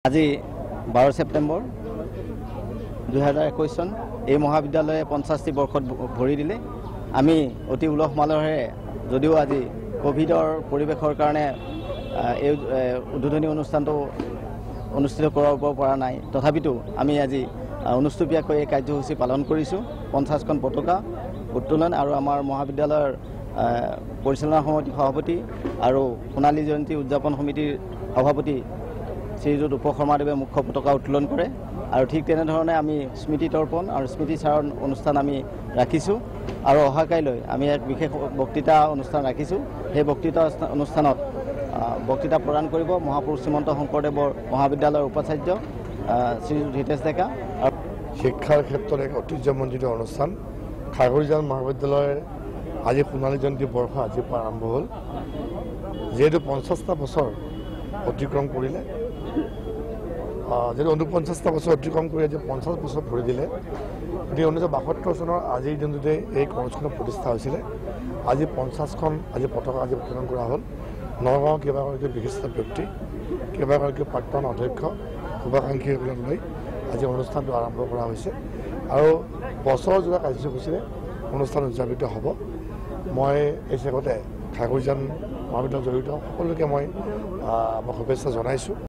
আজি 12 সেপ্টেম্বৰ 2021 চন এই মহাবিদ্যালয়ে 50টি বৰ্ষত ভৰি দিলে। আমি অতি উলহ মালহেৰে যদিও আজি কোভিডৰ পৰিৱেশৰ কাৰণে এই উদ্বোধনী অনুষ্ঠানটো অনুষ্ঠিত কৰাব পৰা নাই, তথাপিতো আমি আজি অনুষ্ঠুপীয়াকৈ এই কাৰ্যসূচী পালন কৰিছোঁ। 50খন পতাকা উত্তোলন আৰু আমাৰ মহাবিদ্যালয়ৰ পৰিচালনা সমিতিৰ সভাপতি আৰু সোণালী জয়ন্তী উদযাপন সমিতিৰ সভাপতি শ্ৰীযুত উপশৰ্মাদেৱে মুখ্য পতাকা উত্তোলন কৰে। আৰু ঠিক তেনেধৰণে আমি স্মৃতি তৰ্পণ আৰু স্মৃতি চাৰণ অনুষ্ঠান আমি ৰাখিছোঁ আৰু অহাকাইলৈ আমি এক বিশেষ বক্তৃতা অনুষ্ঠান ৰাখিছোঁ। সেই বক্তৃতা অনুষ্ঠানত বক্তৃতা প্ৰদান কৰিব মহাপুৰুষ শ্ৰীমন্ত শংকৰদেৱৰ মহাবিদ্যালয়ৰ উপাচাৰ্য শ্ৰীযুত হিতেশ ডেকা। শিক্ষাৰ ক্ষেত্ৰত এক ঐতিহ্যমণ্ডিত অনুষ্ঠান। খাগৰিজান মহাবিদ্যালয়ৰ আজি সোণালী জয়ন্তী বৰ্ষ আজিৰ পৰা আৰম্ভ হ'ল। যিহেতু 50টা বছৰ অতিক্ৰম কৰিলে, যিহেতু 49টা বছৰ অতিক্ৰম কৰি আজি 50 বছৰ ভৰি দিলে, গতিকে 1972 চনৰ আজিৰ দিনটোতে এই কলেজখনৰ প্ৰতিষ্ঠা হৈছিলে। আজি 50খন আজি পতাকা আজি উত্তোলন কৰা হ'ল। নগাঁও কেইবাগৰাকী বিশিষ্ট ব্যক্তি, কেইবাগৰাকী প্ৰাক্তন অধ্যক্ষ, শুভাকাংক্ষীসকলক লৈ আজি অনুষ্ঠানটো আৰম্ভ কৰা হৈছে আৰু বছৰজোৰা কাৰ্যসূচীৰে অনুষ্ঠান উদযাপিত হ'ব। মই এই চেগতে খাগৰিজান মহাবিদ্যালয়ত জড়িত সকলোকে মই শুভেচ্ছা জনাইছোঁ।